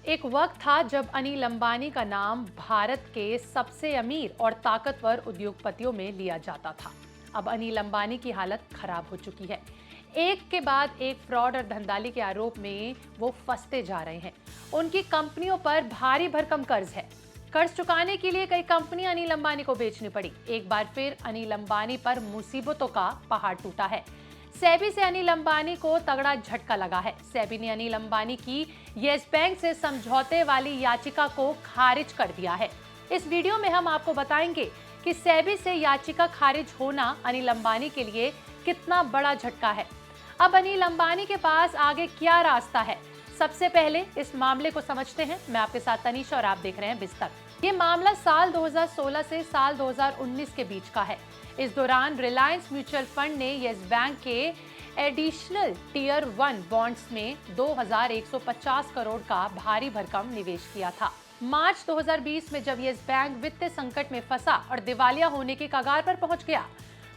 एक वक्त था जब अनिल अंबानी का नाम भारत के सबसे अमीर और ताकतवर उद्योगपतियों में लिया जाता था। अब अनिल अंबानी की हालत खराब हो चुकी है। एक के बाद एक फ्रॉड और धंधाली के आरोप में वो फंसते जा रहे हैं। उनकी कंपनियों पर भारी भरकम कर्ज है। कर्ज चुकाने के लिए कई कंपनियां अनिल अंबानी को बेचनी पड़ी। एक बार फिर अनिल अंबानी पर मुसीबतों का पहाड़ टूटा है। सेबी से अनिल अंबानी को तगड़ा झटका लगा है। सेबी ने अनिल अंबानी की येस बैंक से समझौते वाली याचिका को खारिज कर दिया है। इस वीडियो में हम आपको बताएंगे कि सेबी से याचिका खारिज होना अनिल अंबानी के लिए कितना बड़ा झटका है। अब अनिल अंबानी के पास आगे क्या रास्ता है, सबसे पहले इस मामले को समझते हैं। मैं आपके साथ तनीषा और आप देख रहे हैं बिस्तक। ये मामला साल 2016 से साल 2019 के बीच का है। इस दौरान रिलायंस म्यूचुअल फंड ने येस बैंक के एडिशनल टियर 1 बॉन्ड्स में 2150 करोड़ का भारी भरकम निवेश किया था। मार्च 2020 में जब येस बैंक वित्तीय संकट में फंसा और दिवालिया होने के कगार पर पहुंच गया,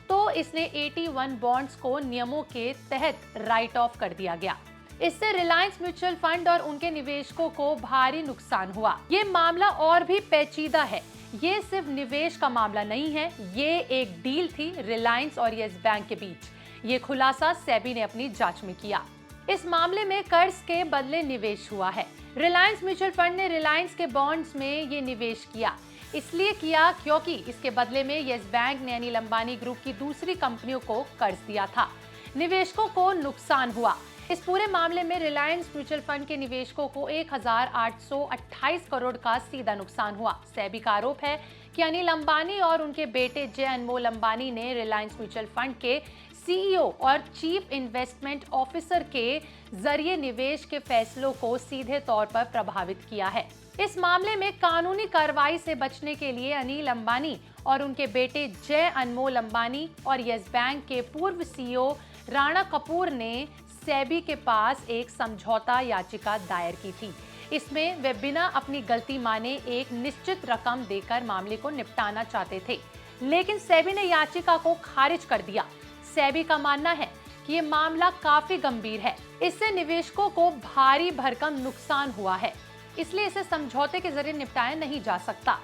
तो इसने 81 बॉन्ड्स को नियमों के तहत राइट ऑफ कर दिया गया। इससे रिलायंस म्यूचुअल फंड और उनके निवेशकों को भारी नुकसान हुआ। ये मामला और भी पेचीदा है। ये सिर्फ निवेश का मामला नहीं है, ये एक डील थी रिलायंस और येस बैंक के बीच। ये खुलासा सेबी ने अपनी जांच में किया। इस मामले में कर्ज के बदले निवेश हुआ है। रिलायंस म्यूचुअल फंड ने रिलायंस के बॉन्ड्स में ये निवेश किया, इसलिए किया क्योंकि इसके बदले में येस बैंक ने अनिल अंबानी ग्रुप की दूसरी कंपनियों को कर्ज दिया था। निवेशकों को नुकसान हुआ। इस पूरे मामले में रिलायंस म्यूचुअल फंड के निवेशकों को 1828 करोड़ का सीधा नुकसान हुआ। सेबी का आरोप है कि अनिल अंबानी और उनके बेटे जय अनमोल अंबानी ने रिलायंस म्यूचुअल फंड के सीईओ और चीफ इन्वेस्टमेंट ऑफिसर के जरिए निवेश के फैसलों को सीधे तौर पर प्रभावित किया है। इस मामले में कानूनी कार्रवाई से बचने के लिए अनिल अंबानी और उनके बेटे जय अनमोल अंबानी और येस बैंक के पूर्व सीईओ राणा कपूर ने सेबी के पास एक समझौता याचिका दायर की थी। इसमें वे बिना अपनी गलती माने एक निश्चित रकम देकर मामले को निपटाना चाहते थे, लेकिन सेबी ने याचिका को खारिज कर दिया। सेबी का मानना है कि ये मामला काफी गंभीर है। इससे निवेशकों को भारी भरकम नुकसान हुआ है, इसलिए इसे समझौते के जरिए निपटाया नहीं जा सकता।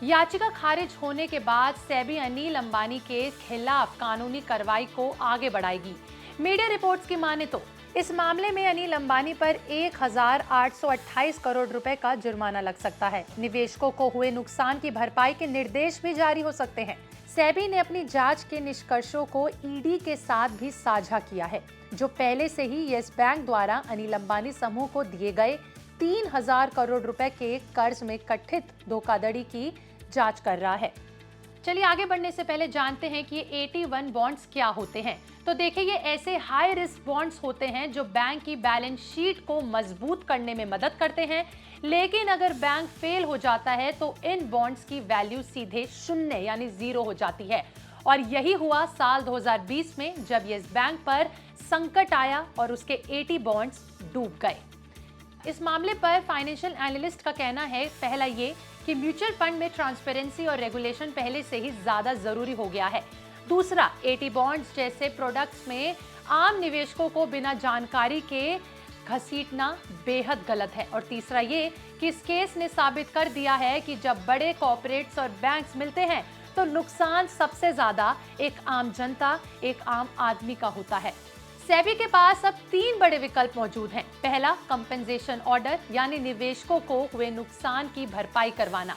याचिका खारिज होने के बाद सेबी अनिल अंबानी के खिलाफ कानूनी कार्रवाई को आगे बढ़ाएगी। मीडिया रिपोर्ट्स की माने तो इस मामले में अनिल अंबानी पर 1828 करोड़ रुपए का जुर्माना लग सकता है। निवेशकों को हुए नुकसान की भरपाई के निर्देश भी जारी हो सकते हैं। सेबी ने अपनी जांच के निष्कर्षों को ईडी के साथ भी साझा किया है, जो पहले से ही येस बैंक द्वारा अनिल अंबानी समूह को दिए गए 3000 करोड़ रुपए के कर्ज में कथित धोखाधड़ी की जांच कर रहा है। चलिए आगे बढ़ने से पहले जानते हैं कि ये 81 बॉन्ड्स क्या होते हैं। तो देखिए, ये ऐसे हाई रिस्क बॉन्ड्स होते हैं जो बैंक की बैलेंस शीट को मजबूत करने में मदद करते हैं, लेकिन अगर बैंक फेल हो जाता है तो इन बॉन्ड्स की वैल्यू सीधे शून्य यानी जीरो हो जाती है। और यही हुआ साल 2020 में, जब येस बैंक पर संकट आया और उसके 80 बॉन्ड्स डूब गए। इस मामले पर फाइनेंशियल एनालिस्ट का कहना है, पहला ये कि म्यूचुअल फंड में ट्रांसपेरेंसी और रेगुलेशन पहले से ही ज्यादा जरूरी हो गया है। दूसरा, 80 बॉन्ड्स जैसे प्रोडक्ट्स में आम निवेशकों को बिना जानकारी के घसीटना बेहद गलत है। और तीसरा ये कि इस केस ने साबित कर दिया है कि जब बड़े कॉर्पोरेट्स और बैंक्स मिलते हैं तो नुकसान सबसे ज्यादा एक आम जनता, एक आम आदमी का होता है। सेबी के पास अब 3 बड़े विकल्प मौजूद हैं। पहला, कंपेंसेशन ऑर्डर यानी निवेशकों को हुए नुकसान की भरपाई करवाना।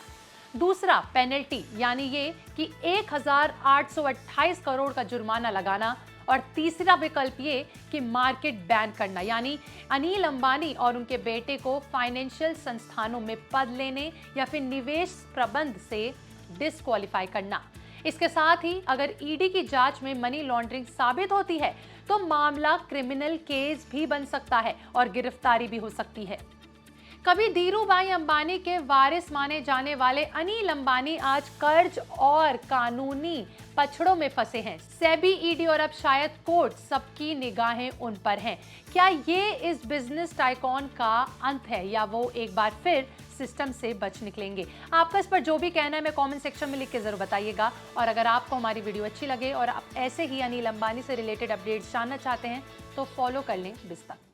दूसरा, पेनल्टी यानी ये कि 1828 करोड़ का जुर्माना लगाना। और तीसरा विकल्प ये कि मार्केट बैन करना, यानी अनिल अंबानी और उनके बेटे को फाइनेंशियल संस्थानों में पद लेने या फिर निवेश प्रबंध से डिस्क्वालीफाई करना। इसके साथ ही अगर ईडी की जांच में मनी लॉन्ड्रिंग साबित होती है तो मामला क्रिमिनल केस भी बन सकता है और गिरफ्तारी भी हो सकती है। कभी धीरूभाई अंबानी के वारिस माने जाने वाले अनिल अंबानी आज कर्ज और कानूनी पछड़ों में फंसे हैं। सेबी, ईडी और अब शायद कोर्ट, सबकी निगाहें उन पर हैं। क्या ये इस बिजनेस टाइकॉन का अंत है या वो एक बार फिर सिस्टम से बच निकलेंगे? आपका इस पर जो भी कहना है मैं कमेंट सेक्शन में लिख के जरूर बताइएगा। और अगर आपको हमारी वीडियो अच्छी लगे और आप ऐसे ही अनिल अंबानी से रिलेटेड अपडेट्स जानना चाहते हैं तो फॉलो कर लें बिस्तक।